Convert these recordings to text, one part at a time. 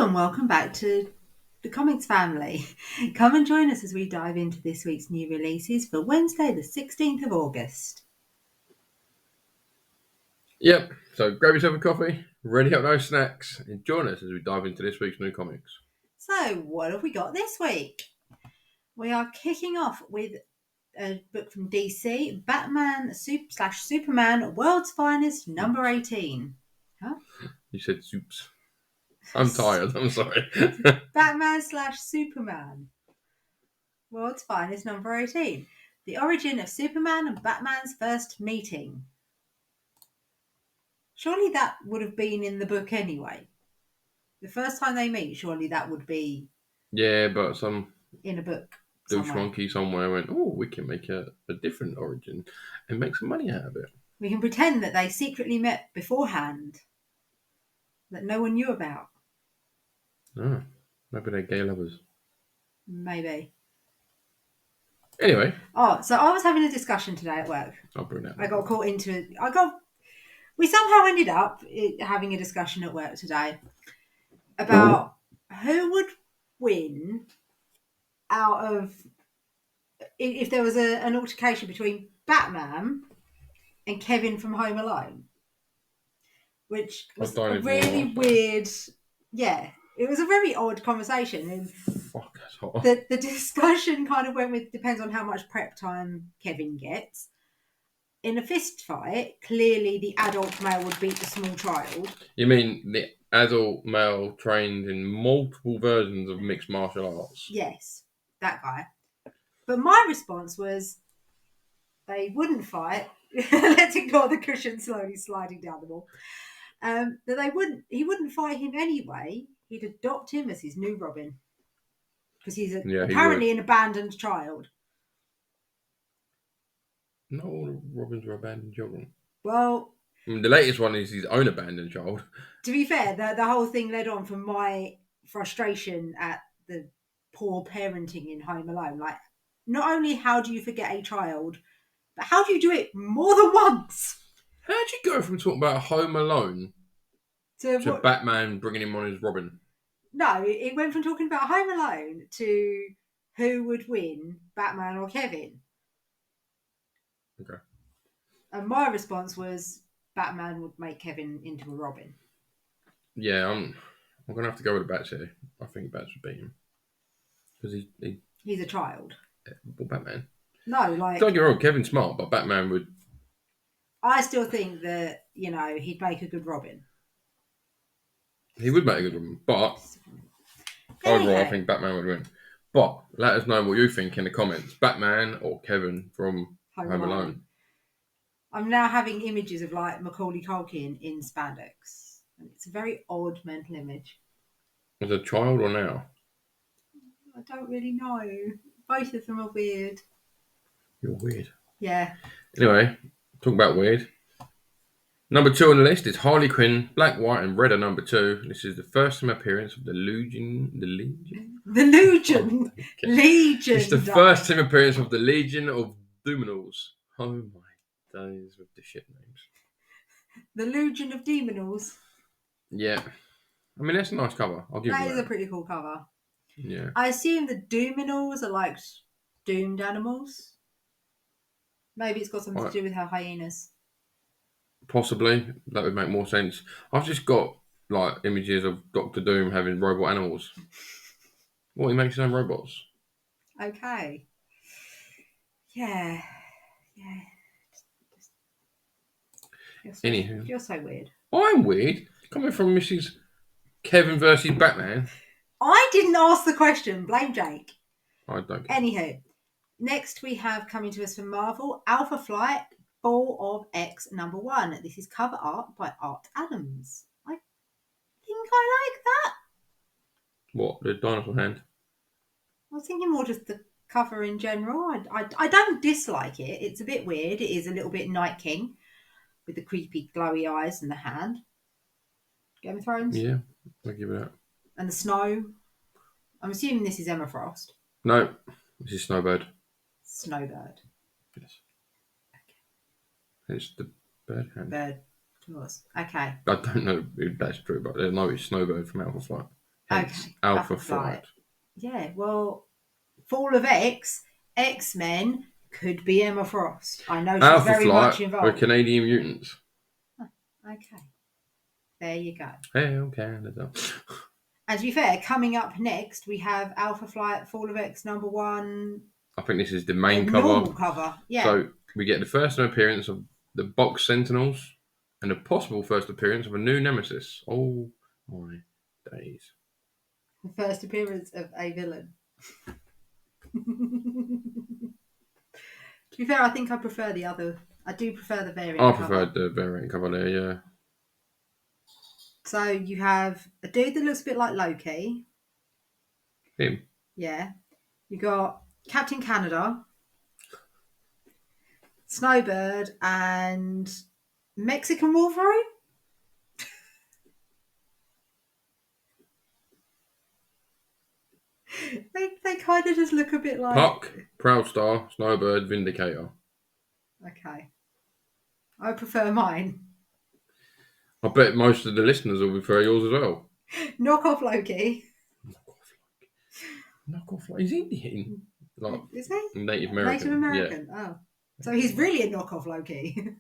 Hello and welcome back to the Comics Family. Come and join us as we dive into this week's new releases for Wednesday the 16th of August. Yep, so grab yourself a coffee, ready up those snacks, and join us as we dive into this week's new comics. So what have we got this week? We are kicking off with a book from DC, Batman Superman World's Finest number 18. Huh? You said soups. I'm tired, I'm sorry. Batman Superman World's Finest number 18. The origin of Superman and Batman's first meeting. Surely that would have been in the book anyway. The first time they meet, surely that would be Yeah, but some in a book douche somewhere. monkey somewhere went, oh, we can make a different origin and make some money out of it. We can pretend that they secretly met beforehand that no one knew about. Oh, maybe they're gay lovers. Maybe. Anyway. Oh, so I was having a discussion today at work. I'll bring that. I got caught into it. We somehow ended up having a discussion at work today about who would win out of if there was an altercation between Batman and Kevin from Home Alone, which was a really weird. Yeah, it was a very odd conversation, and fuck, that's hot. The discussion kind of went with depends on how much prep time Kevin gets. In a fist fight, clearly the adult male would beat the small child. You mean the adult male trained in multiple versions of mixed martial arts? Yes, that guy. But my response was, they wouldn't fight. Let's ignore the cushion slowly sliding down the wall. That he wouldn't fight him anyway. He'd adopt him as his new Robin because he's apparently an abandoned child. Not all Robins are abandoned children. Well, I mean, the latest one is his own abandoned child. To be fair, the whole thing led on from my frustration at the poor parenting in Home Alone. Like, not only how do you forget a child, but how do you do it more than once? How'd you go from talking about Home Alone to Batman bringing him on as Robin? No, it went from talking about Home Alone to who would win, Batman or Kevin. Okay. And my response was Batman would make Kevin into a Robin. Yeah, I'm going to have to go with the Bats here. I think Bats would beat him. Because he's a child. Well, Batman. No, like... Don't get me wrong, Kevin's smart, but Batman would... I still think that, he'd make a good Robin. He would make a good Robin, but overall I think Batman would win. But let us know what you think in the comments. Batman or Kevin from Home Alone. I'm now having images of like Macaulay Culkin in spandex. And it's a very odd mental image. As a child or now? I don't really know. Both of them are weird. You're weird. Yeah. Anyway, talk about weird. Number 2 on the list is Harley Quinn, Black, White and Red are number 2. This is the first time appearance of the Legion. The Legion? The Legion. Oh, okay. Legion. It's the first time appearance of the Legion of Dominals. Oh my days with the shit names. The Legion of Demonals. Yeah. I mean, that's a nice cover. I'll give you that. That is a pretty cool cover. Yeah. I assume the Dominals are like doomed animals. Maybe it's got something to do with her hyenas. Possibly. That would make more sense. I've just got like images of Doctor Doom having robot animals. What, he makes his own robots? Okay. Yeah. Anywho. You're so weird. I'm weird. Coming from Mrs. Kevin versus Batman. I didn't ask the question. Blame Jake. I don't care. Anywho. Next we have coming to us from Marvel, Alpha Flight, Ball of X number 1. This is cover art by Art Adams. I think I like that. What, the dinosaur hand? I was thinking more just the cover in general. I don't dislike it. It's a bit weird. It is a little bit Night King with the creepy glowy eyes and the hand. Game of Thrones? Yeah, I'll give it that. And the snow. I'm assuming this is Emma Frost. No, this is Snowbird. Snowbird. Yes. Okay. It's the bird hand. Bird. Of course. Okay. I don't know if that's true, but I know it's Snowbird from Alpha Flight. Hence, Okay, Alpha Alpha Flight. Flight. Yeah, well, Fall of X, X-Men could be Emma Frost. I know she's Alpha very Flight much were involved. Canadian mutants. Okay, there you go. Hell, Canada. And to be fair, coming up next, we have Alpha Flight, Fall of X #1, I think this is the a main normal cover. cover. Yeah. So we get the first appearance of the Box Sentinels and a possible first appearance of a new nemesis. Oh my days. The first appearance of a villain. To be fair, I think I prefer the other. I do prefer the variant I cover. preferred the variant cover there, yeah. So you have a dude that looks a bit like Loki. Him. Yeah. You got Captain Canada, Snowbird, and Mexican Wolverine. They kind of just look a bit like. Puck, Proud Star, Snowbird, Vindicator. Okay. I prefer mine. I bet most of the listeners will prefer yours as well. Knock off Loki. Knock off. He's Indian. Like Is he? Native American. Native American. Yeah. Oh. So he's really a knockoff Loki.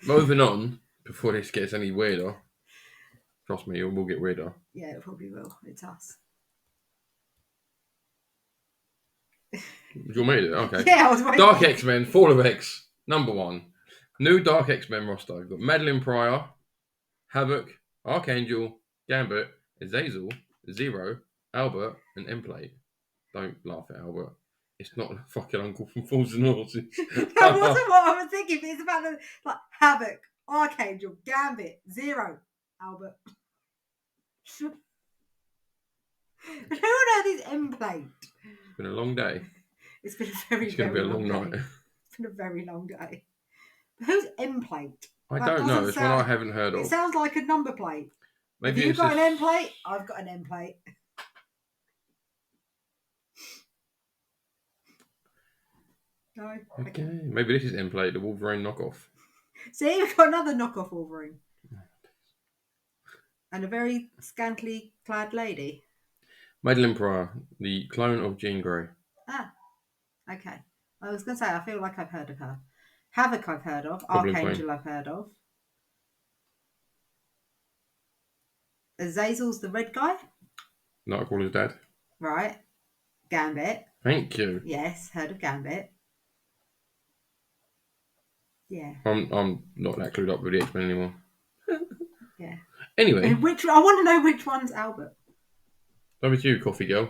Moving on, before this gets any weirder. Trust me, it will get weirder. Yeah, it probably will. It's us. Do you want me to do it? Okay. Yeah, I was waiting. Dark X-Men, Fall of X, #1. New Dark X-Men roster. We've got Madeline Pryor, Havoc, Archangel, Gambit, Azazel, Zero, Albert, and Emplate. Don't laugh at Albert. It's not the fucking uncle from Fools and Horses. That wasn't what I was thinking. But it's about the Havoc, Archangel, Gambit, Zero, Albert. Who on earth is Emplate? It's been a long day. It's been a very, It's going to be a long day. night. It's been a very long day. But who's Emplate? I don't know. It's one I haven't heard It of. sounds like a number plate. Maybe Have you it's got just... an M plate? I've got an M plate. No. Okay. Maybe this is Emplate, the Wolverine knockoff. See, we've got another knockoff Wolverine. And a very scantily clad lady. Madeline Pryor, the clone of Jean Grey. Ah, okay. I was going to say, I feel like I've heard of her. Havoc I've heard of. Goblin Archangel Queen. I've heard of. Azazel's the red guy. Nightcrawler's dad. Right. Gambit. Thank you. Yes, heard of Gambit. Yeah. I'm not that clued up with the X-Men anymore. Yeah. Anyway. I want to know which one's Albert. Over to you, Coffee Girl.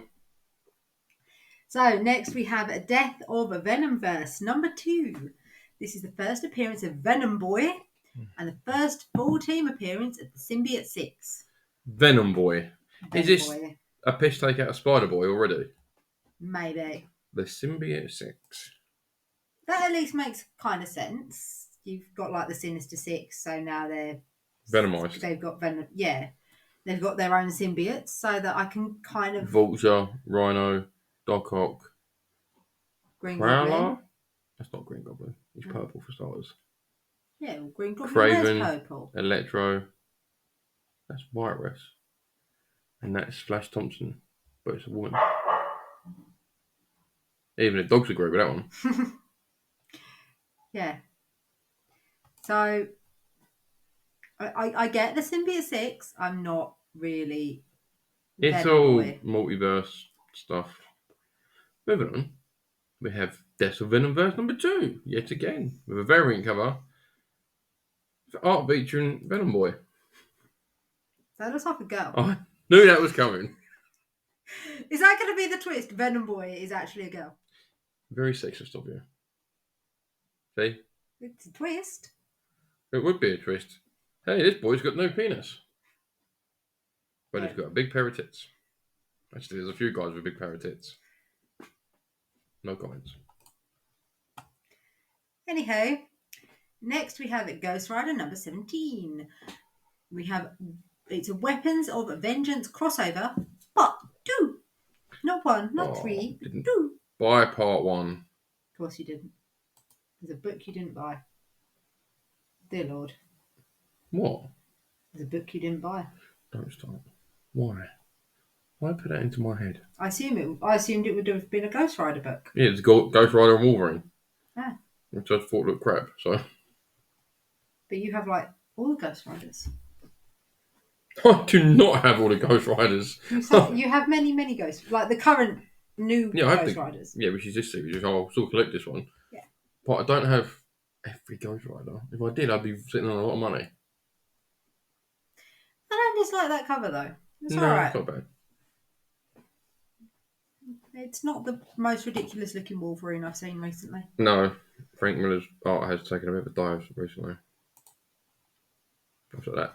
So next we have a Death of a Venomverse #2. This is the first appearance of Venom Boy and the first full team appearance of the Symbiote 6. Venom Boy. Venom Is this Boy. a piss take out of Spider Boy already? Maybe. The Symbiote 6. That at least makes kind of sense. You've got like the Sinister Six, so now they're Venomized. They've got Venom. Yeah, they've got their own symbiotes, so that I can kind of Vulture, Rhino, Doc Ock, Green Prowler. Goblin. That's not Green Goblin. He's purple for starters. Yeah, well, Green Goblin Craven. wears purple. Electro. That's Virus. And that's Flash Thompson. But it's a woman. Even the dogs agree with that one. Yeah. So I get the Symbiote 6. I'm not really. It's Venom all Boy. multiverse stuff. Moving on. We have Death of Venomverse #2. Yet again. With a variant cover. For art featuring Venom Boy. That looks like a girl. I knew that was coming. Is that going to be the twist? Venom Boy is actually a girl. Very sexist of you. See? It's a twist. It would be a twist. Hey, this boy's got no penis. But he's got a big pair of tits. Actually, there's a few guys with big pair of tits. No comments. Anyhow, next we have Ghost Rider #17. We have it's a Weapons of Vengeance crossover, but 2. Not 1, not 3, didn't 2. buy part 1. Of course you didn't. There's a book you didn't buy. Dear Lord. What? There's a book you didn't buy. Don't start. Why? Why put that into my head? I assumed it would have been a Ghost Rider book. Yeah, it's Ghost Rider and Wolverine. Ah. Which I thought looked crap, so. But you have like all the Ghost Riders. I do not have all the Ghost Riders. You have many ghosts, like the current new Yeah, I have Ghost Riders. Yeah, which is this series. I'll still collect this one. Yeah. But I don't have every Ghost Rider. If I did, I'd be sitting on a lot of money. I don't dislike that cover though. It's No, alright. it's not bad. It's not the most ridiculous looking Wolverine I've seen recently. No, Frank Miller's art has taken a bit of a dive recently. That's what that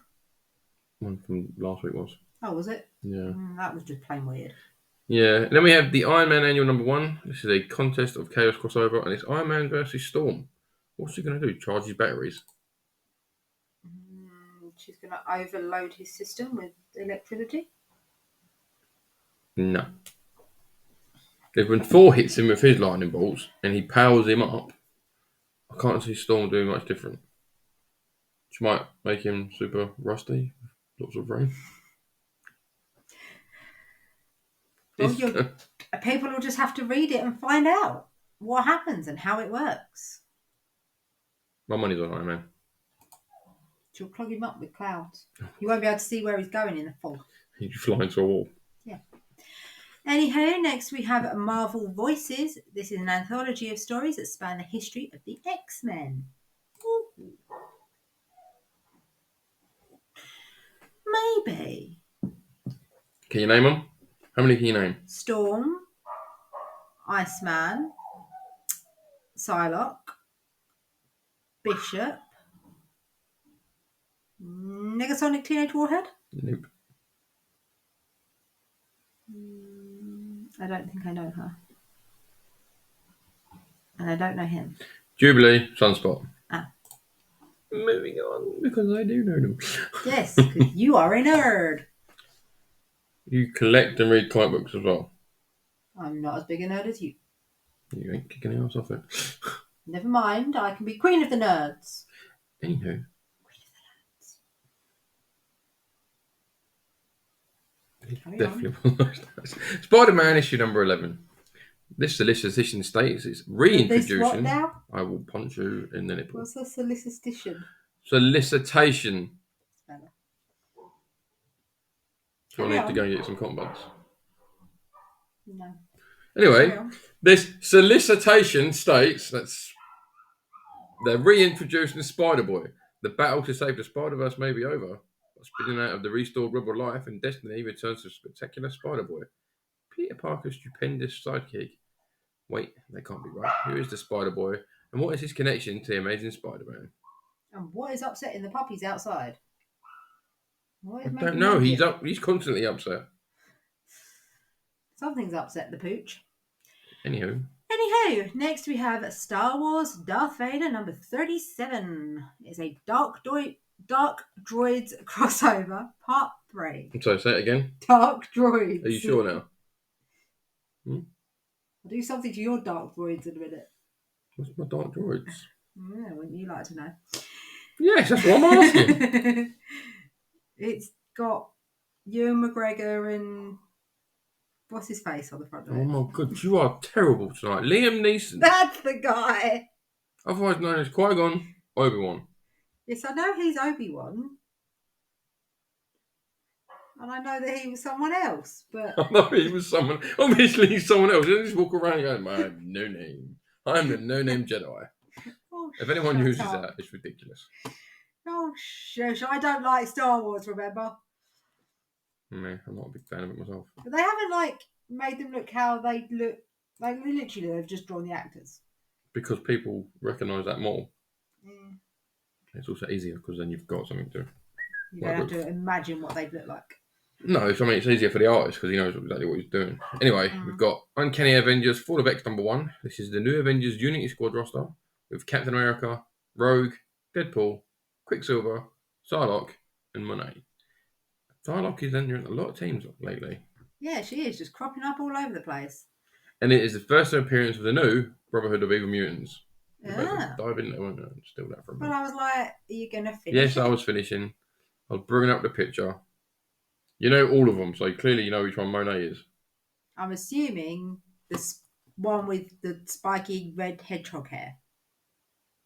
one from last week was. Oh, was it? Yeah. That was just plain weird. Yeah. And then we have the Iron Man Annual #1. This is a contest of chaos crossover, and it's Iron Man versus Storm. What's he going to do? Charge his batteries? She's going to overload his system with electricity. No. If when Thor hits him with his lightning bolts and he powers him up, I can't see Storm doing much different. She might make him super rusty, lots of rain. Well, people will just have to read it and find out what happens and how it works. My money's on Iron Man. She'll clog him up with clouds. You won't be able to see where he's going in the fog. He'd fly into a wall. Yeah. Anyhow, next we have Marvel Voices. This is an anthology of stories that span the history of the X-Men. Ooh. Maybe. Can you name them? How many can you name? Storm, Iceman, Psylocke, Bishop, Negasonic Teenage Warhead? Nope. I don't think I know her. And I don't know him. Jubilee, Sunspot. Ah. Moving on, because I do know them. Yes, because you are a nerd. You collect and read comic books as well. I'm not as big a nerd as you. You ain't kicking the ass off it. Never mind, I can be queen of the nerds. Anywho. Definitely one of those. Spider-Man issue #11. This solicitation states it's reintroducing. This what now? I will punch you in the nipple. What's a solicitation? Solicitation. Better. So I need to go and get some cotton buds. No. Anyway, this solicitation states that's they're reintroducing Spider-Boy. The battle to save the Spider-Verse may be over. Spinning out of the restored rubber life and destiny returns to spectacular Spider-Boy. Peter Parker's stupendous sidekick. Wait, that can't be right. Who is the Spider-Boy? And what is his connection to the Amazing Spider-Man? And what is upsetting the puppies outside? I don't know. He's constantly upset. Something's upset the pooch. Anywho, next we have Star Wars Darth Vader #37. It's a Dark Droids crossover, part 3. so say it again. Dark Droids. Are you sure now? I'll do something to your Dark Droids in a minute. What's my Dark Droids? Yeah, wouldn't you like to know? Yes, that's what I'm asking. It's got Ewan McGregor and what's his face on the front of it? Oh my god, you are terrible tonight. Liam Neeson. That's the guy. Otherwise known as Qui-Gon Obi-Wan. Yes, I know he's Obi-Wan. And I know that he was someone else, but... I know he was someone... Obviously he's someone else. He doesn't just walk around going, I have no name. I'm the no-name Jedi. Oh, if anyone uses that, it's ridiculous. Oh, shush. I don't like Star Wars, remember? I'm not a big fan of it myself. But they haven't, made them look how they look. Like, literally, they've just drawn the actors. Because people recognise that more. Yeah. It's also easier because then you've got something to... You don't have to imagine what they'd look like. No, it's easier for the artist because he knows exactly what he's doing. Anyway, we've got Uncanny Avengers Fall of X #1. This is the new Avengers Unity Squad roster with Captain America, Rogue, Deadpool, Quicksilver, Psylocke, and Monet. Psylocke is entering a lot of teams lately. Yeah, she is just cropping up all over the place. And it is the first appearance of the new Brotherhood of Evil Mutants. Yeah. Dive in there, won't I? Steal that from me. But I was like, are you going to finish Yes, it? I was finishing. I was bringing up the picture. You know all of them, so clearly you know which one Monet is. I'm assuming one with the spiky red hedgehog hair.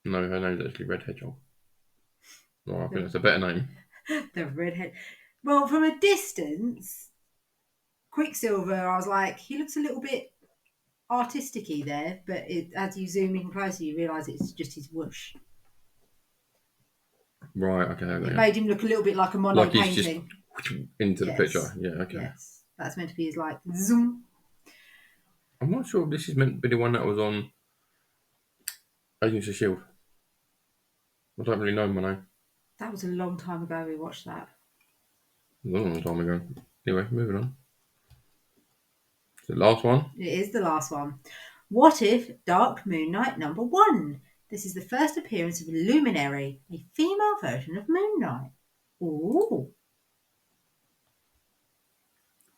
No, her name's actually Red Hedgehog. Well, I think The, that's a better name. the redhead. Well, from a distance, Quicksilver, I was like, he looks a little bit artistic-y there, but as you zoom in closer, you realise it's just his whoosh. Right, okay, It yeah. made him look a little bit like a Monet Like he's just painting. into the picture. Yes. Yeah, okay. Yes. That's meant to be his like zoom. I'm not sure if this is meant to be the one that was on Agents of S.H.I.E.L.D. I don't really know Monet. That was a long time ago we watched that. A long time ago. Anyway, moving on. The last one. It is the last one. What if Dark Moon Knight #1? This is the first appearance of Luminary, a female version of Moon Knight. Ooh.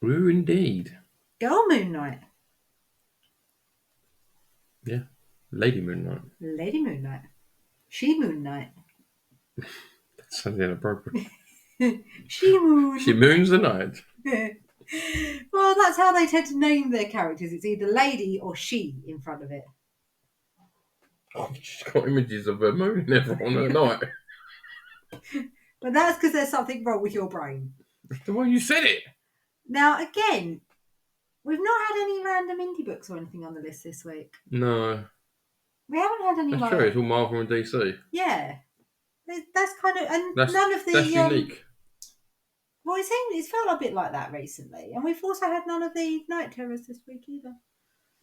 Ooh, indeed. Girl Moon Knight. Yeah. Lady Moon Knight. Lady Moon Knight. She Moon Knight. That sounds inappropriate. She Moon. She moons the night. Well, that's how they tend to name their characters. It's either lady or she in front of it. Oh, she's got images of her mooning everyone at night. But that's because there's something wrong with your brain. The way you said it. Now, again, we've not had any random indie books or anything on the list this week. No. We haven't had any. That's like, true. It's all Marvel and DC. Yeah, that's kind of, and That's, none of the. that's unique. Well, it's felt a bit like that recently, and we've also had none of the Night Terrors this week either.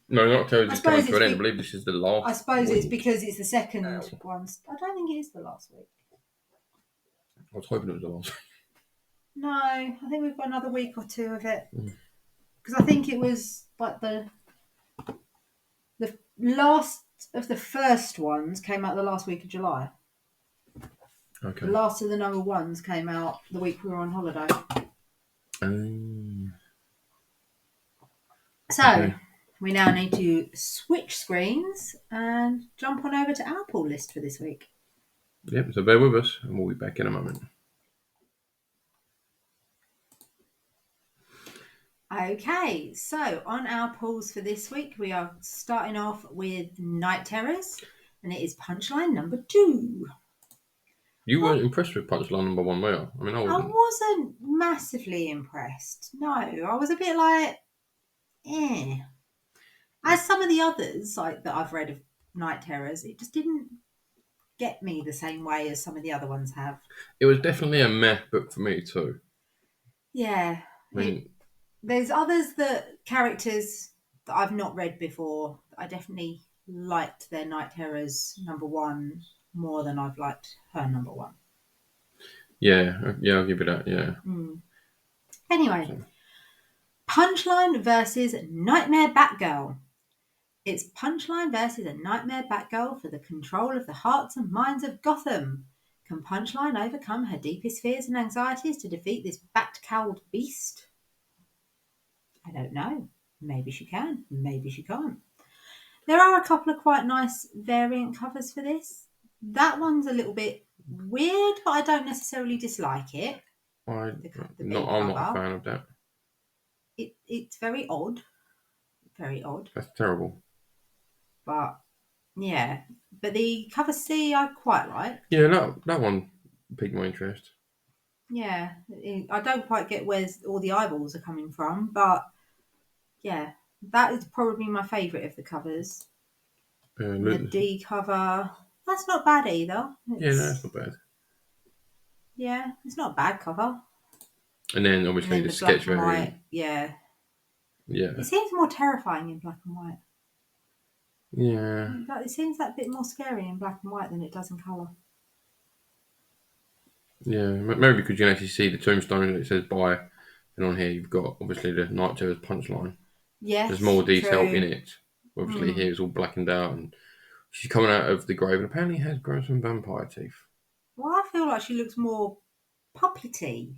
No, not Terror is coming to an end. Be- I believe this is the last. I suppose week. it's because it's the second one. I don't think it is the last week. I was hoping it was the last. No, I think we've got another week or two of it because I think it was like the last of the first ones came out the last week of July. Okay. The last of the #1s came out the week we were on holiday. So okay. we now need to switch screens and jump on over to our pull list for this week. Yep, so bear with us and we'll be back in a moment. Okay, so on our pulls for this week, we are starting off with Night Terrors, and it is Punchline #2. You weren't impressed with Punchline #1, were you? I mean, I I wasn't. wasn't massively impressed. No, I was a bit like, eh. As some of the others like that I've read of Night Terrors, it just didn't get me the same way as some of the other ones have. It was definitely a meh book for me too. Yeah, I mean, there's characters that I've not read before. I definitely liked their Night Terrors #1 more than I've liked her #1. yeah, I'll give you that. Yeah. Anyway, So, Punchline versus Nightmare Batgirl. It's Punchline versus a Nightmare Batgirl for the control of the hearts and minds of Gotham. Can Punchline overcome her deepest fears and anxieties to defeat this bat-cowled beast? I don't know. Maybe she can. Maybe she can't. There are a couple of quite nice variant covers for this. That one's a little bit weird, but I don't necessarily dislike it. I'm B not a fan of that. It's very odd. Very odd. That's terrible. But yeah. But the cover C I quite like. Yeah, that one piqued my interest. Yeah. I don't quite get where all the eyeballs are coming from, but yeah. That is probably my favourite of the covers. The D cover, that's not bad either. Yeah, no, that's not bad. Yeah, it's not a bad cover. And then obviously the sketch black and variant. white, yeah. Yeah. It seems more terrifying in black and white. Yeah. It seems that bit more scary in black and white than it does in colour. Yeah, maybe because you can actually see the tombstone and it says bye. And on here you've got obviously the Night Terror's punchline. Yes, there's more detail true. in it. Obviously here it's all blackened out and she's coming out of the grave and apparently has grown some vampire teeth. Well, I feel like she looks more puppety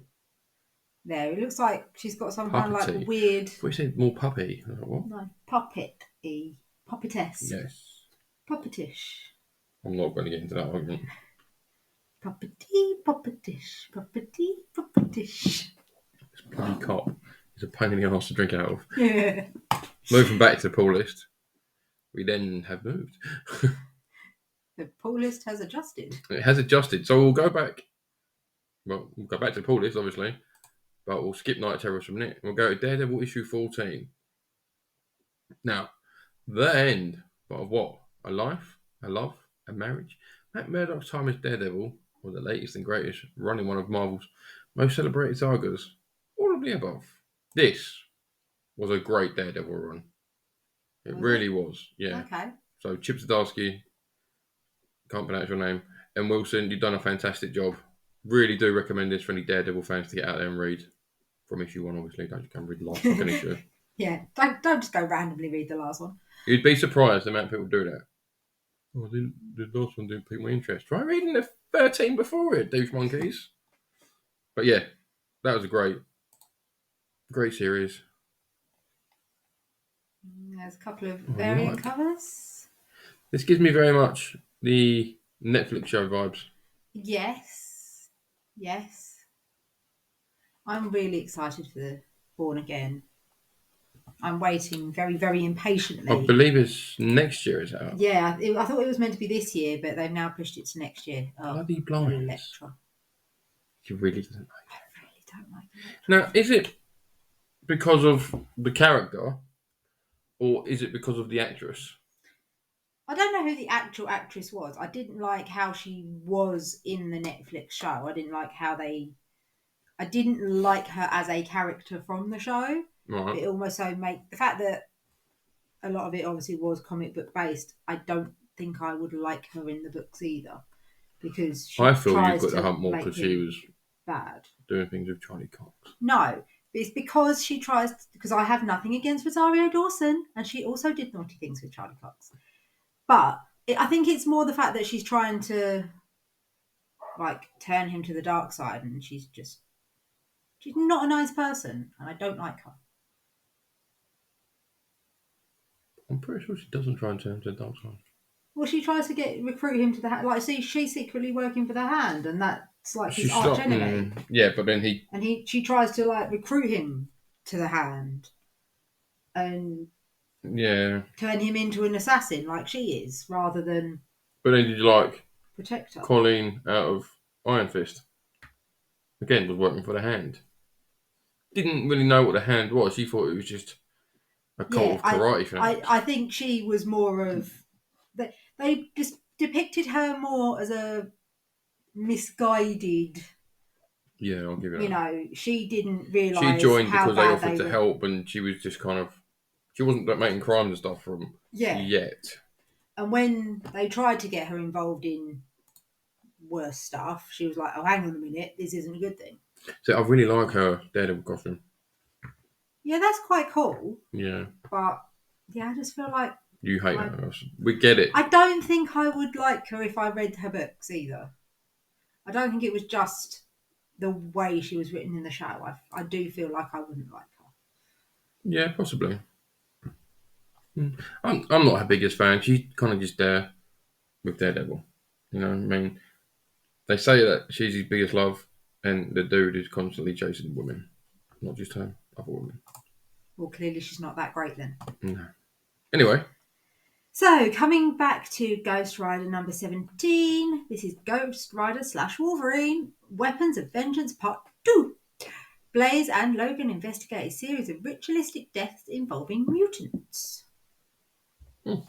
there. It looks like she's got some kind of like weird... I thought you said more puppy. I was like, what? No, puppet-y. Puppetess. Yes. Puppetish. I'm not going to get into that argument. Puppety, puppetish. Puppety, puppetish. It's plenty It's a pain in the arse to drink out of. Yeah. Moving back to the pull list, we then have moved. The pull list has adjusted. It has adjusted, so we'll go back. Well, we'll go back to the pull list, obviously, but we'll skip Night Terrors from it. We'll go to Daredevil issue 14. Now, the end of what? A life, a love, a marriage. Matt Murdock's time as Daredevil was the latest and greatest run in one of Marvel's most celebrated sagas. All of the above. This was a great Daredevil run. It Was really it? was. Yeah. Okay. So Chip Zdarsky, can't pronounce your name, and Wilson, you've done a fantastic job. Really do recommend this for any Daredevil fans to get out there and read. From issue 1, obviously. Don't just go and read the last fucking issue. Yeah. Don't just go randomly read the last one. You'd be surprised the amount of people do that. Oh, the last one didn't pique my interest. Try reading the 13 before it, douche monkeys. But yeah, that was a great series. There's a couple of variant right. covers. This gives me very much the Netflix show vibes. Yes. Yes. I'm really excited for the Born Again. I'm waiting very, very impatiently. I believe it's next year it's out. Yeah, I thought it was meant to be this year, but they've now pushed it to next year. Oh, Bloody blinds. Electra. She really doesn't like it. I really don't like Electra. Now, is it because of the character, or is it because of the actress? I don't know who the actual actress was. I didn't like how she was in the Netflix show. I didn't like how I didn't like her as a character from the show. Right. It almost so make the fact that a lot of it obviously was comic book based. I don't think I would like her in the books either, because I feel you've got to hump more because she was bad doing things with Charlie Cox. No, it's because she tries. Because I have nothing against Rosario Dawson, and she also did naughty things with Charlie Cox. But I think it's more the fact that she's trying to like turn him to the dark side, and she's not a nice person, and I don't like her. I'm pretty sure she doesn't try and turn him to the dark side. Well, she tries to recruit him to the hand. Like, see, she's secretly working for the Hand, and that's like his arch enemy. Yeah, but then she tries to like recruit him to the Hand, and turn him into an assassin like she is, rather than. But then did you like protect her? Colleen out of Iron Fist? Again, was working for the Hand. Didn't really know what the Hand was. She thought it was just a cult of karate fans. I think she was more of. They just depicted her more as a misguided. Yeah, I'll give it. You know, she didn't realise. She joined because they offered to help, and she was just kind of. She wasn't making crimes and stuff for them yet. And when they tried to get her involved in worse stuff, she was like, "Oh, hang on a minute, this isn't a good thing." So I really like her Daredevil costume. Yeah, that's quite cool. Yeah. But yeah, I just feel like you hate her. We get it. I don't think I would like her if I read her books either. I don't think it was just the way she was written in the show. I do feel like I wouldn't like her. Yeah, possibly. I'm not her biggest fan. She's kind of just there with Daredevil. You know what I mean? They say that she's his biggest love, and the dude is constantly chasing women, not just her, other women. Well, clearly she's not that great then. No. Anyway. So, coming back to Ghost Rider number 17, this is Ghost Rider / Wolverine, Weapons of Vengeance Part 2. Blaze and Logan investigate a series of ritualistic deaths involving mutants. There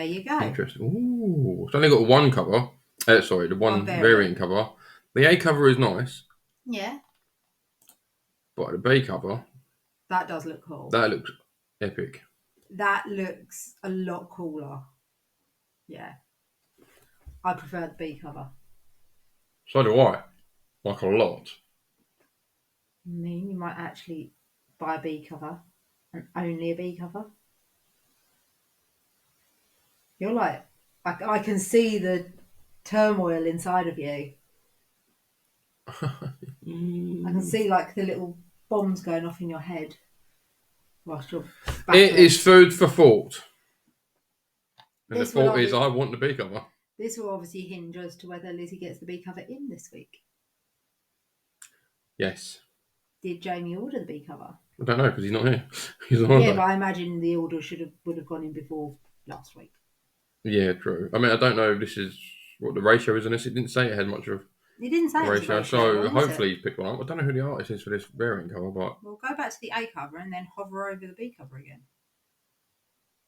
you go. Interesting. Ooh. It's only got one cover. The one variant cover. The A cover is nice. Yeah. But the B cover... That does look cool. That looks epic. That looks a lot cooler. Yeah. I prefer the B cover. So do I. Like a lot. I mean, you might actually buy a B cover and only a B cover. You're like, I can see the turmoil inside of you. I can see like the little bombs going off in your head whilst you're It is food for thought. And this the thought is I want the B cover. This will obviously hinge as to whether Lizzie gets the B cover in this week. Yes. Did Jamie order the B cover? I don't know because he's not here. He's on Yeah, holiday. but I imagine the order would have gone in before last week. Yeah, true. I mean, I don't know if this is what the ratio is on this. It didn't say it had much of He didn't say a it was a ratio, ratio so one, was it? hopefully he's picked one up. I don't know who the artist is for this variant cover, but Well, go back to the A cover and then hover over the B cover again.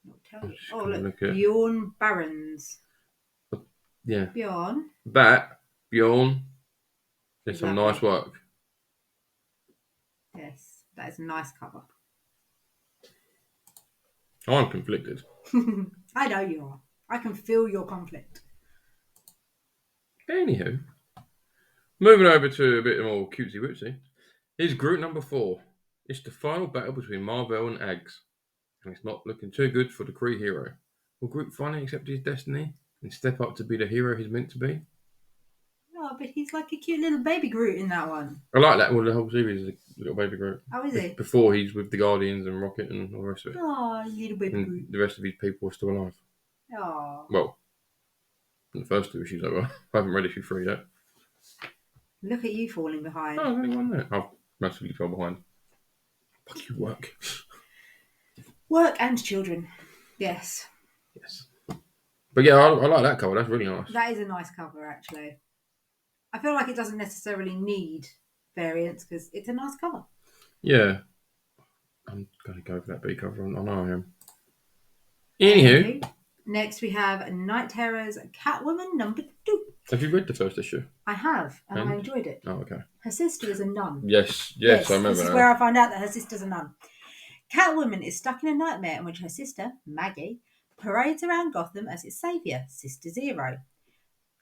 It'll tell I'm you. just Oh, gonna look, look at Bjorn Barons. yeah Bjorn. that Bjorn. There's Is some lovely. nice work. Yes, that is a nice cover. I'm conflicted. I know you are. I can feel your conflict. Anywho, moving over to a bit more cutesy wootsy. Here's group number 4. It's the final battle between Marvel and Ags, and it's not looking too good for the Kree hero. Will Groot finally accept his destiny and step up to be the hero he's meant to be? Oh, but he's like a cute little baby Groot in that one. I like that. Well, the whole series is a little baby Groot. How is he? Before he's with the Guardians and Rocket and all the rest of it. Oh, little baby And Groot. the rest of his people are still alive. Oh, Well, the first 2 issues over. I haven't read issue 3 yet. look at you falling behind. Oh, there's only one there. I've massively fell behind. Fuck you, work. Work and children. Yes, Yes. But yeah, I like that cover. That's really nice. that is a nice cover, actually. I feel like it doesn't necessarily need variants because it's a nice cover. Yeah. I'm going to go for that B cover. I know I am. Anywho, Next we have Night Terror's Catwoman number 2. have you read the first issue? I have, and I And? enjoyed it. Oh, okay. Her sister is a nun. Yes, I remember This is now. where I find out that her sister's a nun. Catwoman is stuck in a nightmare in which her sister, Maggie, parades around Gotham as its saviour, Sister Zero.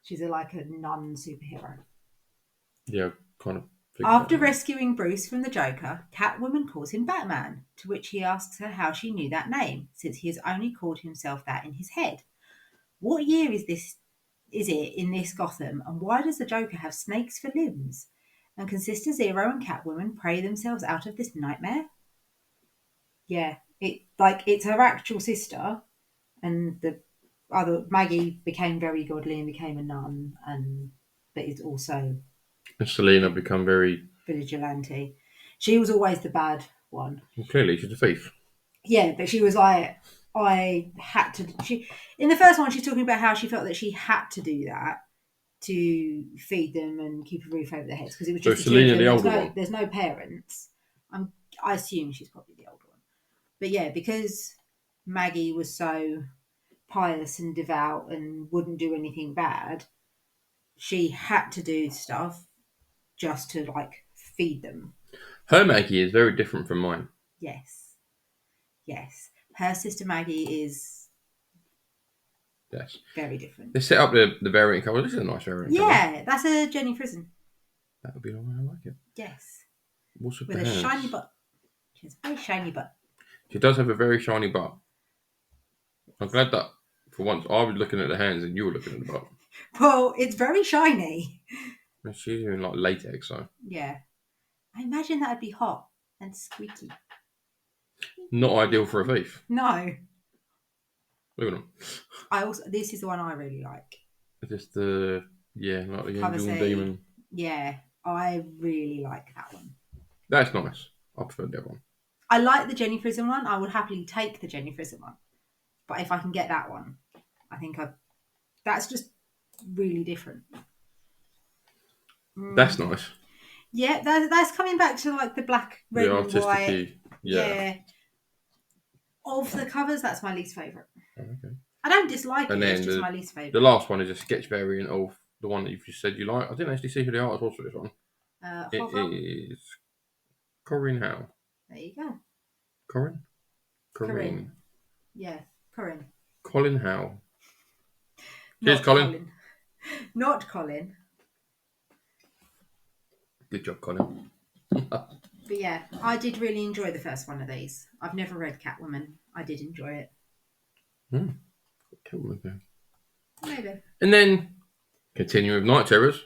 She's like a nun superhero. Yeah, kind of. After rescuing Bruce from the Joker, Catwoman calls him Batman, to which he asks her how she knew that name, since he has only called himself that in his head. What year is it in this Gotham, and why does the Joker have snakes for limbs? And can Sister Zero and Catwoman pray themselves out of this nightmare? Yeah, it's her actual sister, and the other Maggie became very godly and became a nun, but is also And Selena become very. vigilante. She was always the bad one. Well, clearly, she's a thief. Yeah, but she was like, I had to. She in the first one, she's talking about how she felt that she had to do that to feed them and keep a roof over their heads because it was So just Selena, the two the of them. older one. There's no parents. I assume she's probably the older one. But yeah, because Maggie was so pious and devout and wouldn't do anything bad, she had to do stuff just to like feed them. Her Maggie is very different from mine. Yes. Her sister Maggie is Yes. very different. They set up the variant cover. This is a nice variant cover. Yeah, that's a Jenny Prison. That would be the way I like it. Yes. What's with With the a hands? shiny butt. She has a very shiny butt. She does have a very shiny butt. I'm glad that for once I was looking at the hands and you were looking at the butt. Well, it's very shiny. And she's in like latex, so Yeah. I imagine that would be hot and squeaky. not ideal for a thief. No. Look at them. This is the one I really like. Just the like the Cover angel and C. demon. Yeah, I really like that one. That's nice. I prefer the other one. I like the Jenny Prison one. I would happily take the Jenny Prison one. But if I can get that one, I think that's just really different. That's nice. Yeah, that's coming back to like the black, red, The and white. artistic. Yeah. Of the covers, that's my least favourite. Okay. I don't dislike And it, then it's just my least favourite. The last one is a sketch variant of the one that you've just said you like. I didn't actually see who the artist was for this one. Hover. It is Corinne Howe. There you go. Corinne? Corinne. Yeah, Corinne. Colin Howe. Not Cheers, Colin. Not Colin. Good job, Colin. But yeah, I did really enjoy the first one of these. I've never read Catwoman. I did enjoy it. Maybe. And then, continuing with Night Terrors,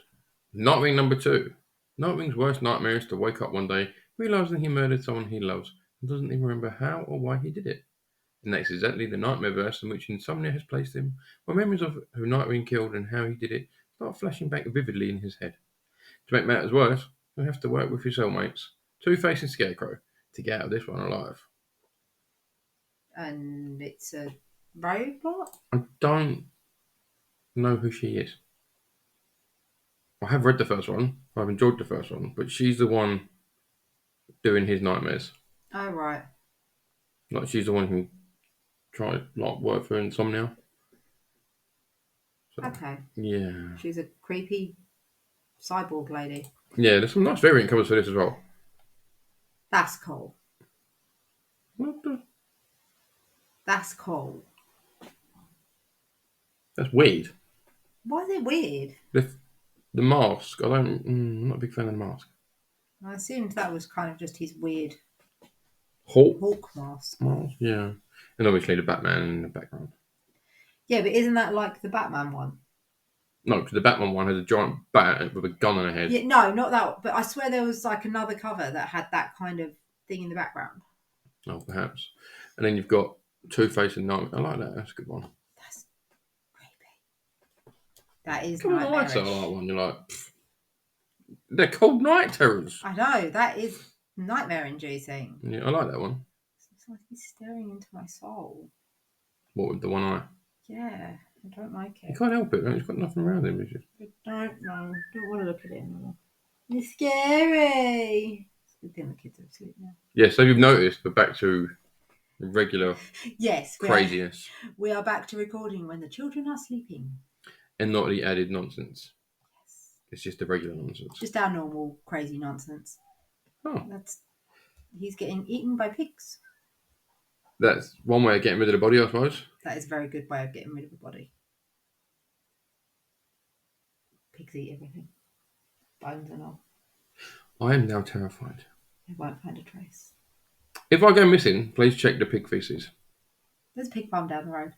Nightwing number 2. Nightwing's worst nightmare is to wake up one day, realising he murdered someone he loves, and doesn't even remember how or why he did it. And that's exactly the nightmare verse in which Insomnia has placed him, where memories of who Nightwing killed and how he did it start flashing back vividly in his head. To make matters worse, he'll have to work with his cellmates Two-Face and Scarecrow to get out of this one alive. And it's a robot? I don't know who she is. I have read the first one. I've enjoyed the first one, but she's the one doing his nightmares. Oh, right. Like she's the one who tried like work for Insomnia. So, Okay. yeah. She's a creepy cyborg lady. Yeah, there's some nice variant covers for this as well. That's cool. What the? That's cool. That's weird. Why is it weird? The mask. I'm not a big fan of the mask. I assumed that was kind of just his weird Hawk mask. mask. Yeah, and obviously the Batman in the background. Yeah, but isn't that like the Batman one? No, because the Batman one has a giant bat with a gun on her head. Yeah, no, not that. But I swear there was like another cover that had that kind of thing in the background. Oh, perhaps. And then you've got Two-Face and Nightmare. I like that. That's a good one. That's creepy. That is Come on, I like nightmarish. that one. You're like, they're called night terrors. I know, that is nightmare-inducing. Yeah, I like that one. It's like he's staring into my soul. What with the one eye? Yeah, I don't like You it. can't help it. Man. He's got nothing around him. He's just... I don't want to look at it anymore. It's scary. It's a good thing the kids are asleep now. Yeah, so you've noticed, but back to regular Yes, craziness. We are back to recording when the children are sleeping. And not the added nonsense. Yes. It's just the regular nonsense. Just our normal crazy nonsense. Oh. He's getting eaten by pigs. That's one way of getting rid of the body, I suppose. That is a very good way of getting rid of a body. Pigs eat everything. Bones and all. I am now terrified. They won't find a trace. If I go missing, please check the pig feces. There's a pig farm down the road.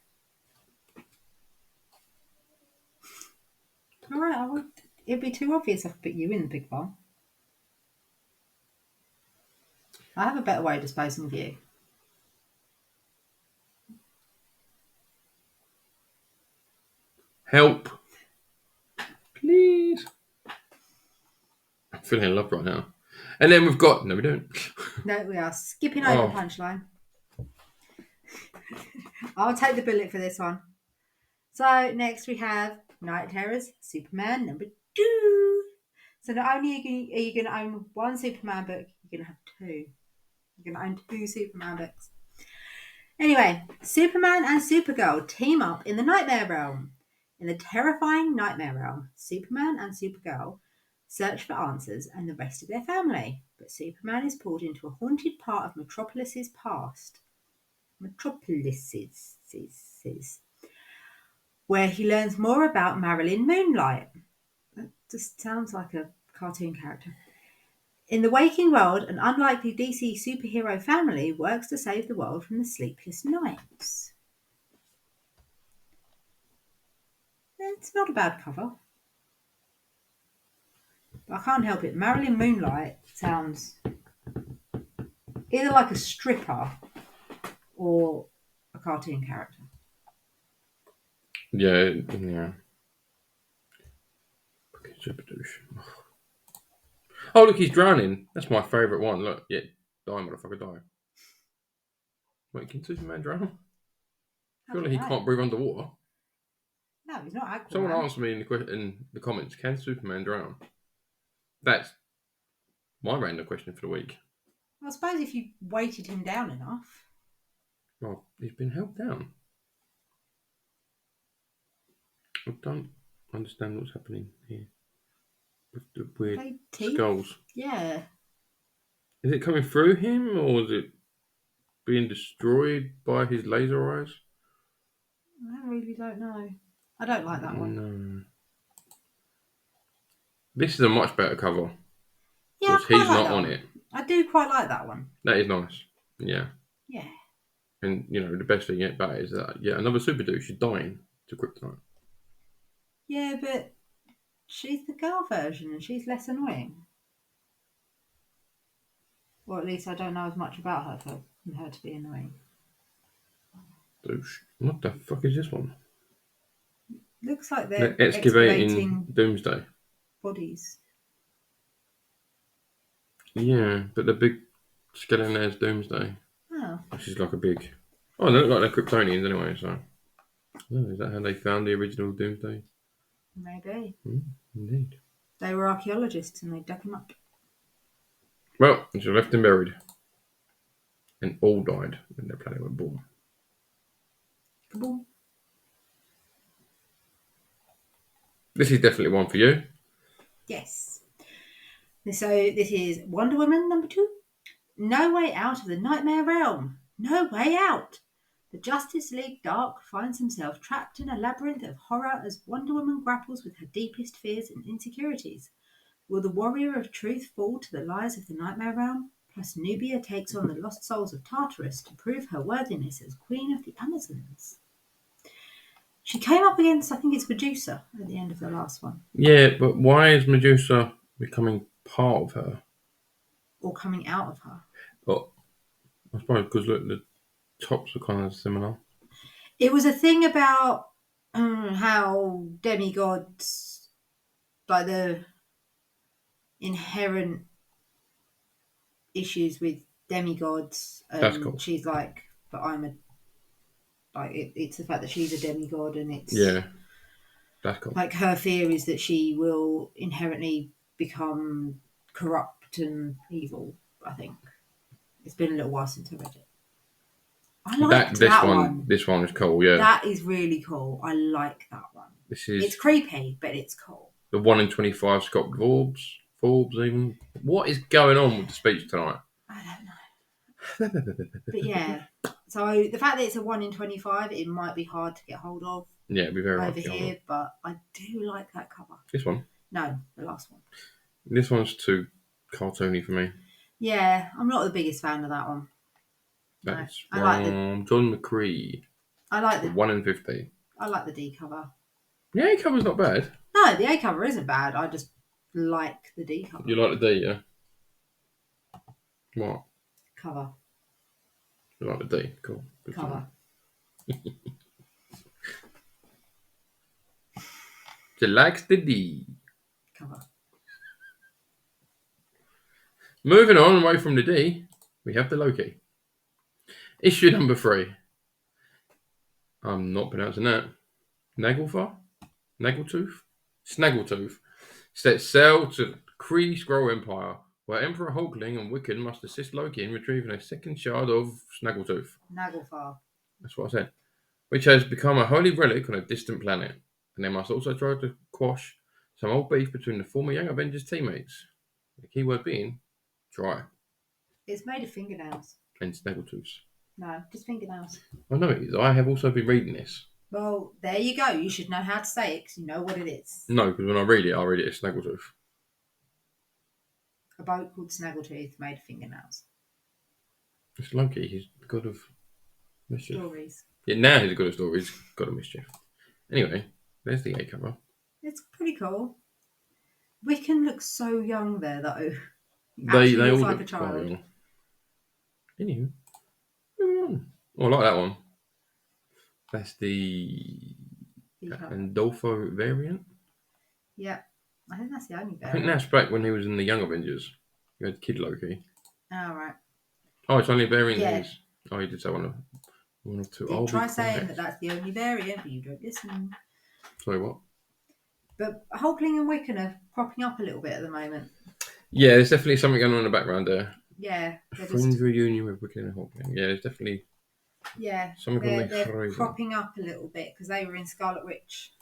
Alright, it'd be too obvious if I put you in the pig farm. I have a better way of disposing of you. Help. Please. I'm feeling in love right now. And then we've got... No, we don't. No, we are skipping over punchline. I'll take the bullet for this one. So next we have Night Terrors, Superman number 2. So not only are you going to own one Superman book, you're going to have 2. You're going to own 2 Superman books. Anyway, Superman and Supergirl team up in the Nightmare Realm. In the terrifying Nightmare Realm, Superman and Supergirl search for answers and the rest of their family. But Superman is pulled into a haunted part of Metropolis's past. Where he learns more about Marilyn Moonlight. That just sounds like a cartoon character. In the waking world, an unlikely DC superhero family works to save the world from the sleepless nights. It's not a bad cover. But I can't help it. Marilyn Moonlight sounds either like a stripper or a cartoon character. Yeah. Oh, look, he's drowning. That's my favourite one. Look, yeah, die, motherfucker, die. Wait, can Superman drown? Surely he can't breathe underwater. No, he's not Aquaman. Someone asked me in the comments, can Superman drown? That's my random question for the week. Well, I suppose if you weighted him down enough. Well, he's been held down. I don't understand what's happening here. With the weird skulls. Yeah. Is it coming through him, or is it being destroyed by his laser eyes? I really don't know. I don't like that one. No. This is a much better cover. Yeah, because he's not on it. I do quite like that one. That is nice. Yeah. Yeah. And, the best thing about it is that, another super douche is dying to kryptonite. Yeah, but she's the girl version and she's less annoying. Or at least I don't know as much about her for her to be annoying. Douche. What the fuck is this one? Looks like they're excavating Doomsday. bodies. Yeah, but the big skeleton there's Doomsday. Oh, Which is like a big. Oh, they look like they're Kryptonians anyway, so. Oh, is that how they found the original Doomsday? maybe. Indeed. They were archaeologists and they dug him up. Well, she left him buried. And all died when their planet went born. Kaboom. This is definitely one for you. Yes. So this is Wonder Woman number 2. No way out of the nightmare realm. No way out. The Justice League Dark finds himself trapped in a labyrinth of horror as Wonder Woman grapples with her deepest fears and insecurities. Will the warrior of truth fall to the lies of the nightmare realm? Plus, Nubia takes on the lost souls of Tartarus to prove her worthiness as Queen of the Amazons. She came up against, I think it's Medusa at the end of the last one. Yeah, but why is Medusa becoming part of her? Or coming out of her. But I suppose because look, the tops are kind of similar. It was a thing about how demigods, like the inherent issues with demigods, That's cool. she's like, but I'm a, like, it's the fact that she's a demigod and it's, Yeah, that's cool. like, her fear is that she will inherently become corrupt and evil, I think. It's been a little while since I read it. I liked that one. This one is cool. Yeah, That is really cool. I like that one. this is It's creepy, but it's cool. the 1 in 25 Scott Forbes even. What is going on with the speech tonight? I don't know. But yeah. So the fact that it's a 1 in 25, it might be hard to get hold of Yeah, it'd be very hard over to get here, on. but I do like that cover. This one. No, the last one. This one's too cartoony for me. Yeah, I'm not the biggest fan of that one. That's I from like the John McCree. I like the 1 in 50. I like the D cover. Yeah, the cover's not bad. No, the A cover isn't bad. I just like the D cover. You like the D, yeah? What? Cover. You like the D? Cool. Good Cover. She likes the D. Cover. Moving on away from the D, we have the Loki. Issue number 3. I'm not pronouncing that. Nagelfar? Nageltooth? Snaggletooth. Sets sail to the Kree Skrull Empire, where Emperor Hulkling and Wiccan must assist Loki in retrieving a second shard of Snaggletooth. Nagelfar. That's what I said. Which has become a holy relic on a distant planet. And they must also try to quash some old beef between the former Young Avengers teammates. The key word being try. It's made of fingernails. And Snaggletooths. No, just fingernails. I know it is. I have also been reading this. Well, there you go. You should know how to say it because you know what it is. No, because when I read it as Snaggletooth. A boat called Snaggletooth made of fingernails. It's Loki. He's the god of mischief. Stories. Yeah, now he's a god of stories. God of mischief. Anyway, there's the A cover. It's pretty cool. Wiccan looks so young there, though. They all looks like a look child. quite young. Anywho, moving on. Oh, I like that one. That's the Andolfo variant. Yeah, I think that's the only I variant. think that's back when he was in the Young Avengers. You had Kid Loki. Oh, right. Oh, it's only a variant. Yeah. Oh, you did say one of two. Did try saying that that's the only variant, but you don't listen. Sorry, what? But Hulkling and Wiccan are propping up a little bit at the moment. Yeah, there's definitely something going on in the background there. Yeah. Friends reunion with Wiccan and Hulkling. Yeah, there's definitely. Yeah, something on the they're horizon. propping up a little bit because they were in Scarlet Witch.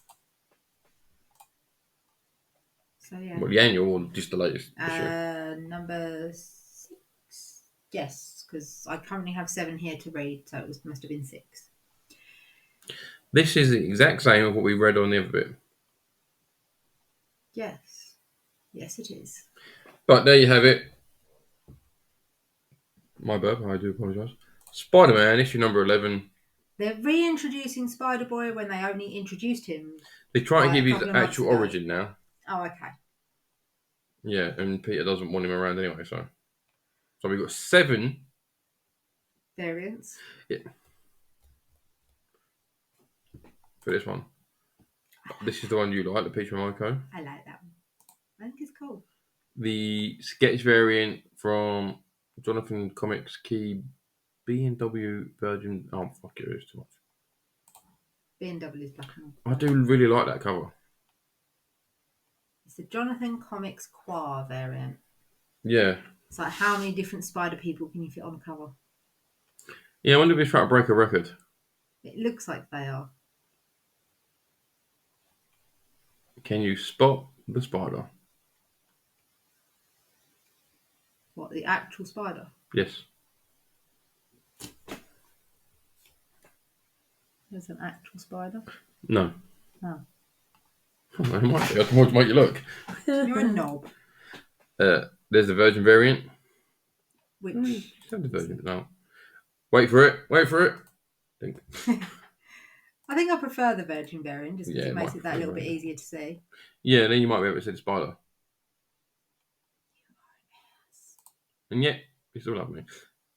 So yeah. Well, the annual or just the latest issue? Number 6. Yes, because I currently have 7 here to read, so it must have been 6. This is the exact same of what we read on the other bit. Yes. Yes, it is. But there you have it. My burp, I do apologise. Spider-Man, issue number 11. They're reintroducing Spider-Boy when they only introduced him. They try to give his couple of actual months ago. origin now. Oh, okay. Yeah, and Peter doesn't want him around anyway, so we've got 7 variants. Yeah. For this one. This is the one you like, the Peach Momoko. I like that one. I think it's cool. The sketch variant from Jonathan Comics Key B&W Virgin. Oh, fuck it, it's too much. B&W's black and I white. do really like that cover. It's the Jonathan Comics Quar variant. Yeah. It's like, how many different spider people can you fit on a cover? Yeah, I wonder if he's trying to break a record. It looks like they are. Can you spot the spider? What, the actual spider? Yes. There's an actual spider? No. Oh. Oh, it might be. I want to make you look. You're a knob. There's the Virgin variant. Which... Just have the Virgin. No. Wait for it. Wait for it. Think. I think I prefer the Virgin variant just because Yeah, it makes might it that little bit prefer easier to see. Yeah, then you might be able to see the spider. And yet, you still love me.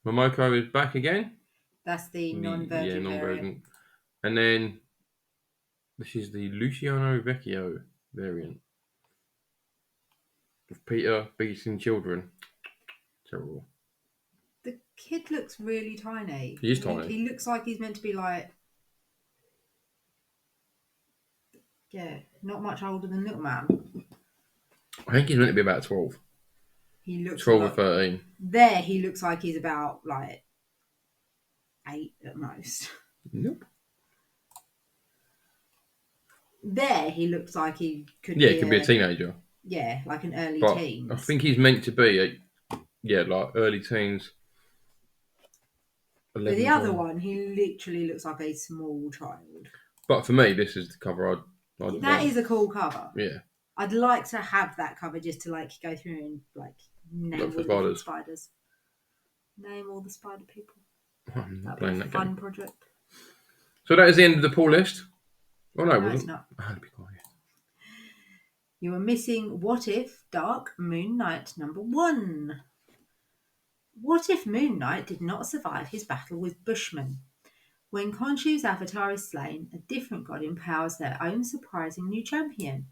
Momoko is back again. That's the non-Virgin variant. Non-Virgin. And then this is the Luciano Vecchio variant. Of Peter beating children. Terrible. The kid looks really tiny. He is tiny. He looks like he's meant to be like... Yeah, not much older than Little Man. I think he's meant to be about 12. He looks 12 or 13. There, he looks like he's about like 8 at most. Nope. There, he looks like he could. Yeah, he could be a teenager. Yeah, like an early But teens. I think he's meant to be, like early teens. But the other one, he literally looks like a small child. But for me, this is the cover I'd That is a cool cover. Yeah. I'd like to have that cover just to like go through and like name all the different spiders. Name all the spider people. That'd be a fun project. So that is the end of the pull list. Oh no, it wasn't. It's not. Oh, be quiet. You were missing What If Dark Moon Knight #1. What if Moon Knight did not survive his battle with Bushmen? When Khonshu's avatar is slain, a different god empowers their own surprising new champion.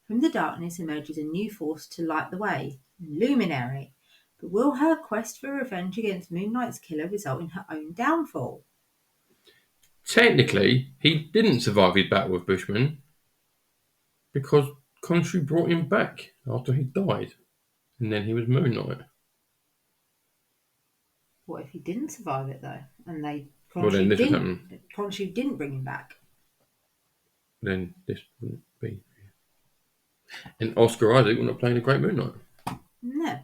From the darkness emerges a new force to light the way, Luminary. But will her quest for revenge against Moon Knight's killer result in her own downfall? Technically, he didn't survive his battle with Bushmen because Khonshu brought him back after he died, and then he was Moon Knight. What if he didn't survive it though, and Khonshu didn't bring him back? Then this wouldn't be. And Oscar Isaac wouldn't have played a great Moon Knight. No.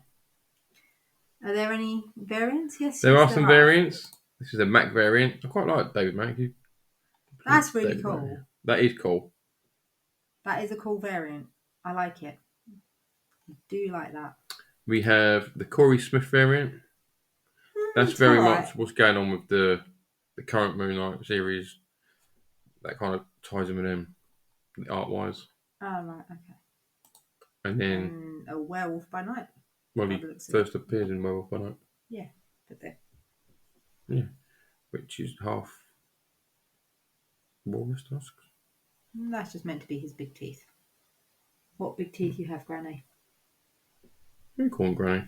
Are there any variants? Yes, there are some variants. This is a Mac variant. I quite like David Mack. That's really cool. Mack. That is cool. That is a cool variant. I like it. I do like that. We have the Corey Smith variant. That's very much what's going on with the current Moon Knight series. That kind of ties him in art-wise. Oh, right, okay. And then... a Werewolf by Night. Well, he first appeared in Werewolf by Night. Yeah, but there. Yeah, which is half walrus tusks. That's just meant to be his big teeth. What big teeth you have, Granny? You call him Granny.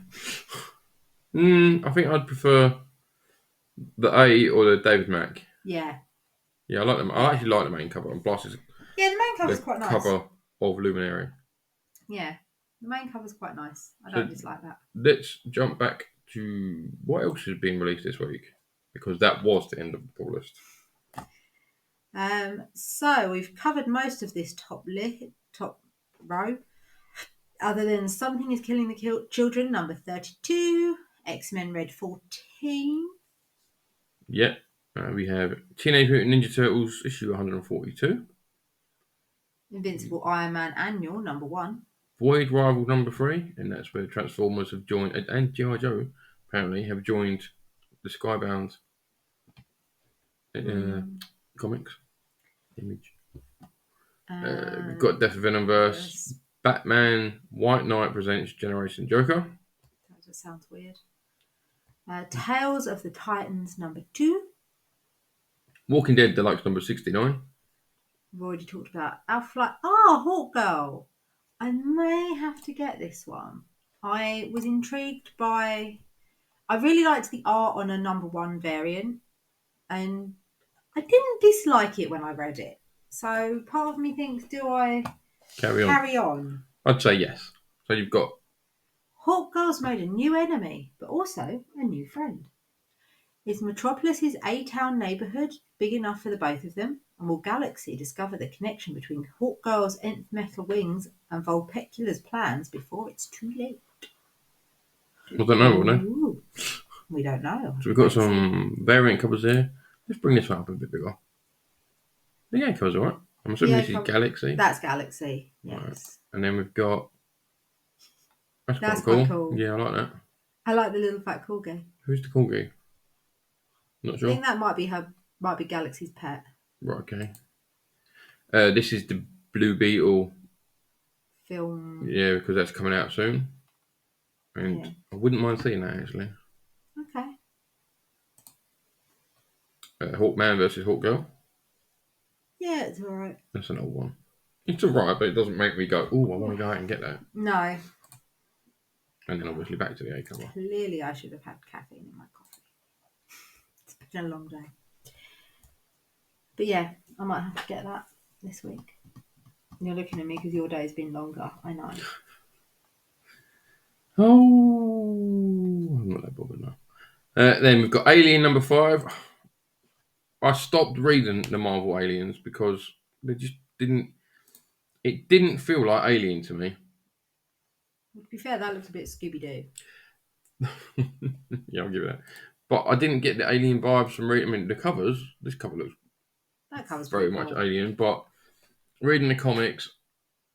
I think I'd prefer the A or the David Mack. Yeah. Yeah, I like them. I actually like the main cover. And plus, yeah, the main cover's quite nice. Cover of Luminary. Yeah, the main cover's quite nice. I don't dislike that. Let's jump back to what else has been released this week, because that was the end of the pull list. So we've covered most of this top row, other than Something is Killing the Children #32, X-Men Red 14. Yep. We have Teenage Mutant Ninja Turtles issue 142. Invincible Iron Man Annual #1. Void Rival #3, and that's where Transformers have joined, and G.I. Joe apparently have joined the Skybound comics image. We've got Death of Venomverse, Batman White Knight presents Generation Joker. That just sounds weird. Tales of the Titans #2. Walking Dead Deluxe #69. We've already talked about Alpha Flight. Hawk Girl. I may have to get this one. I was intrigued by. I really liked the art on a number one variant, and I didn't dislike it when I read it. So part of me thinks, do I Carry on. carry on? I'd say yes. So you've got Hawk Girl's made a new enemy, but also a new friend. Is Metropolis's A-Town neighbourhood big enough for the both of them? And will Galaxy discover the connection between Hawk Girl's nth metal wings and Vulpecula's plans before it's too late? I don't know, would I? Ooh, we don't know. So we've got Let's see. some variant covers here. Let's bring this one up a bit bigger. The game cover's alright. I'm assuming this is Galaxy. That's Galaxy, yes. Right. And then we've got. That's That's quite quite cool. cool. Yeah, I like that. I like the little fat corgi. Who's the corgi? Not I sure. think that might be Galaxy's pet. Right, okay. This is the Blue Beetle Film. Yeah, because that's coming out soon. And Yeah. I wouldn't mind seeing that actually. Okay. Hawkman versus Hawkgirl. Yeah, it's alright. That's an old one. It's alright, but it doesn't make me go, oh, I want to go out and get that. No. And then obviously back to the A cover. Clearly I should have had caffeine in my coffee. It's been a long day. But yeah, I might have to get that this week. You're looking at me because your day's been longer. I know. Oh, I'm not that bothered now. Then we've got Alien number 5. I stopped reading the Marvel Aliens because they just didn't. It didn't feel like Alien to me. To be fair, that looks a bit Scooby Doo. Yeah, I'll give it that. But I didn't get the Alien vibes from reading. I mean, the covers. This cover looks That covers very pretty much cool. Alien, but reading the comics,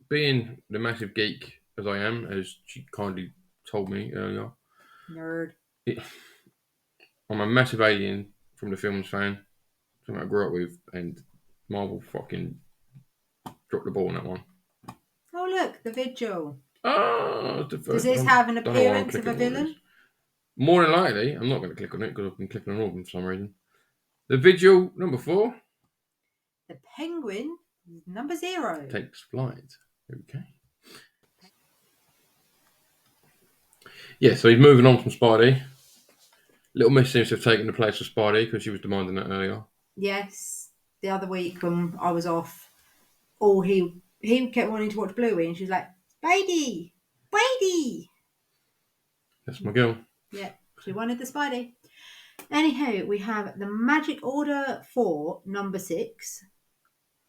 being the massive geek as I am, as she kindly told me earlier, Nerd. I'm a massive Alien from the films fan. Something I grew up with, and Marvel fucking dropped the ball on that one. Oh look, the Vigil. Oh, the first Does this one. have an Don't know why I'm appearance of a clicking on villain? this. More than likely, I'm not going to click on it because I've been clicking on all of them for some reason. The Vigil number 4 The Penguin is number 0. takes flight. Okay. Yeah, so he's moving on from Spidey. Little Miss seems to have taken the place of Spidey because she was demanding that earlier. Yes, the other week when I was off, he kept wanting to watch Bluey, and she was like, Spidey, Spidey. That's my girl. Yeah, she wanted the Spidey. Anyhow, we have the Magic Order 4, number 6.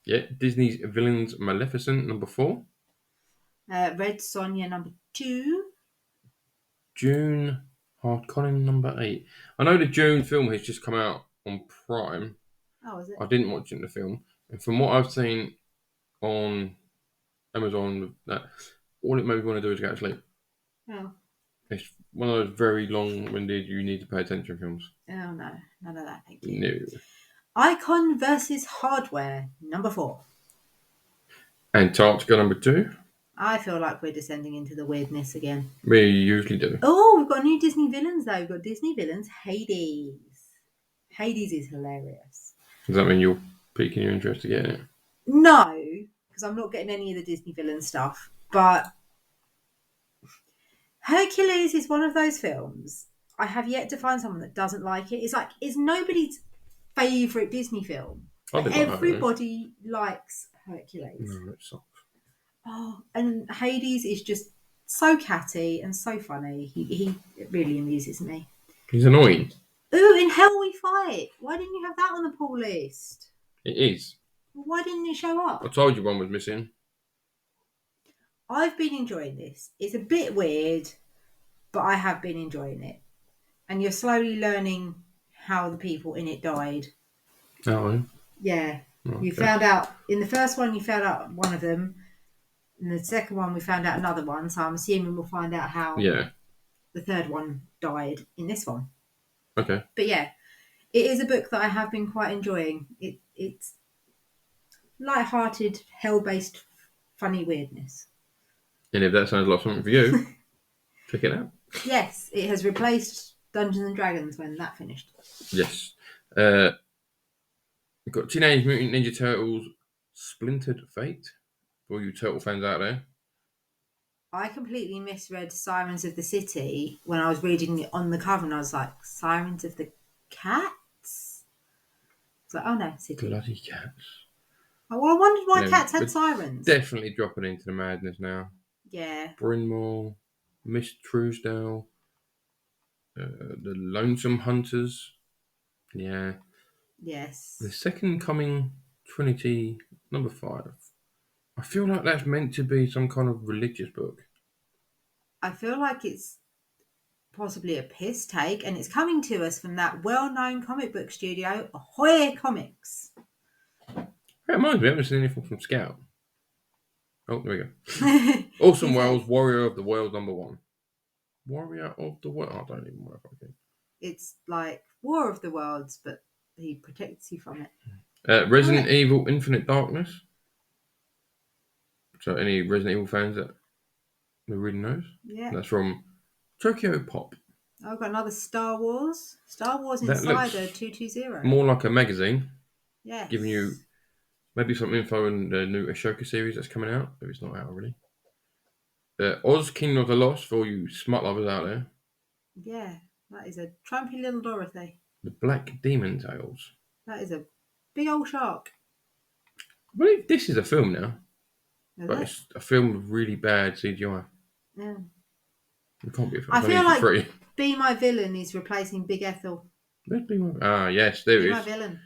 Yeah, Disney's Villains Maleficent number 4. Red Sonja number 2. June Harkonnen number 8. I know the June film has just come out on Prime. Oh, is it? I didn't watch it in the film, and from what I've seen on Amazon, that all it made me want to do is go to sleep. Oh. It's one of those very long-winded, you need to pay attention films. Oh no, none of that, thank you. No. Icon versus Hardware, number 4. Antarctica number 2. I feel like we're descending into the weirdness again. We usually do. Oh, we've got new Disney villains though. We've got Disney villains, Hades. Hades is hilarious. Does that mean you're piquing your interest to get it? No, because I'm not getting any of the Disney villain stuff. But Hercules is one of those films. I have yet to find someone that doesn't like it. It's like, it's nobody's favourite Disney film. Everybody likes Hercules. No, it sucks. Oh, and Hades is just so catty and so funny. He really amuses me. He's annoying. Ooh, In Hell We Fight. Why didn't you have that on the pull list? It is. Why didn't it show up? I told you one was missing. I've been enjoying this. It's a bit weird, but I have been enjoying it. And you're slowly learning how the people in it died. Oh, yeah. Okay. You found out, in the first one, you found out one of them. In the second one, we found out another one. So I'm assuming we'll find out how the third one died in this one. Okay. But yeah, it is a book that I have been quite enjoying. It's light-hearted, hell-based, funny weirdness. And if that sounds like something for you, check it out. Yes, it has replaced Dungeons and Dragons when that finished. Yes. We've got Teenage Mutant Ninja Turtles Splintered Fate. For all you turtle fans out there. I completely misread Sirens of the City when I was reading it on the cover, and I was like, Sirens of the Cats? It's like, oh no, City. Bloody cats. Oh, well, I wondered why Yeah, cats had we're sirens. definitely dropping into the madness now. Yeah, Bryn Mawr, Miss Truesdale, the Lonesome Hunters. Yeah. The yes. Second Coming Trinity, number 5. I feel like that's meant to be some kind of religious book. I feel like it's possibly a piss take, and it's coming to us from that well-known comic book studio, Ahoy Comics. It reminds me, I haven't seen anything from Scout. Oh, there we go. Orson Is it? Welles, Warrior of the World, number 1. Warrior of the World. I don't even know if I can. It's like War of the Worlds, but he protects you from it. Oh, Resident yeah. Evil Infinite Darkness. So, any Resident Evil fans that really knows? Yeah. That's from Tokyo Pop. I've got another Star Wars. Star Wars That looks Insider 220. more like a magazine, giving you Yes. maybe some info on the new Ashoka series that's coming out, if it's not out already. Oz, Kingdom of the Lost, for all you smut lovers out there. Yeah. That is a trumpy little Dorothy. The Black Demon Tales. That is a big old shark. I believe this is a film now, Is but it? it's a film with really bad CGI. Yeah. It can't be a film. I It's only feel for like free. Be My Villain is replacing Big Ethel. Where's Be My... Ah, yes, there Be it My is. Villain.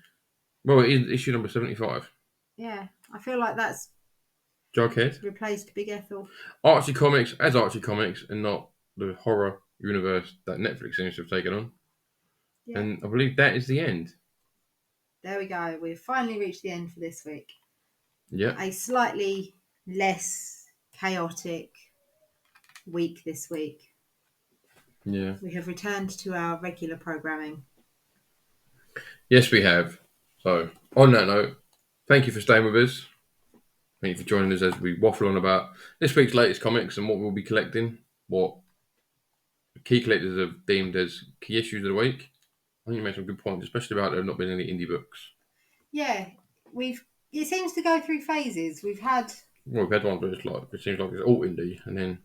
Well, it is issue number 75. Yeah. I feel like that's Jughead. replaced Big Ethel. Archie Comics as Archie Comics and not the horror universe that Netflix seems to have taken on. Yeah. And I believe that is the end. There we go. We've finally reached the end for this week. Yep. A slightly less chaotic week this week. Yeah. We have returned to our regular programming. Yes, we have. So, on that note, thank you for staying with us. Thank you for joining us as we waffle on about this week's latest comics and what we'll be collecting, what key collectors have deemed as key issues of the week. I think you made some good points, especially about there not being any indie books. Yeah, it seems to go through phases. We've had Well, we've had one, but it seems like it's all indie, and then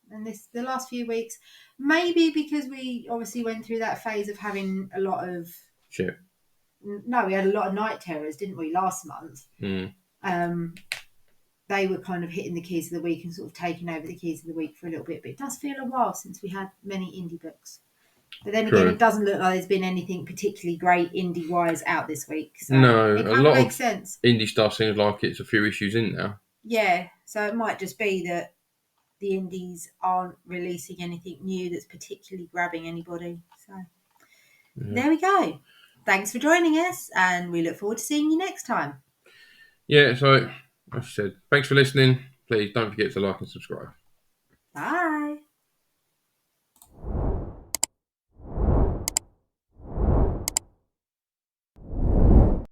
and the last few weeks, maybe because we obviously went through that phase of having a lot of shit. No, we had a lot of night terrors, didn't we, last month? Mm. They were kind of hitting the keys of the week and sort of taking over the keys of the week for a little bit. But it does feel a while since we had many indie books. But then again, it doesn't look like there's been anything particularly great indie-wise out this week. So No, it a kind of lot makes of sense. indie stuff seems like it's a few issues in now. Yeah, so it might just be that the indies aren't releasing anything new that's particularly grabbing anybody. So there we go. Thanks for joining us, and we look forward to seeing you next time. Yeah, so as I said, thanks for listening. Please don't forget to like and subscribe. Bye.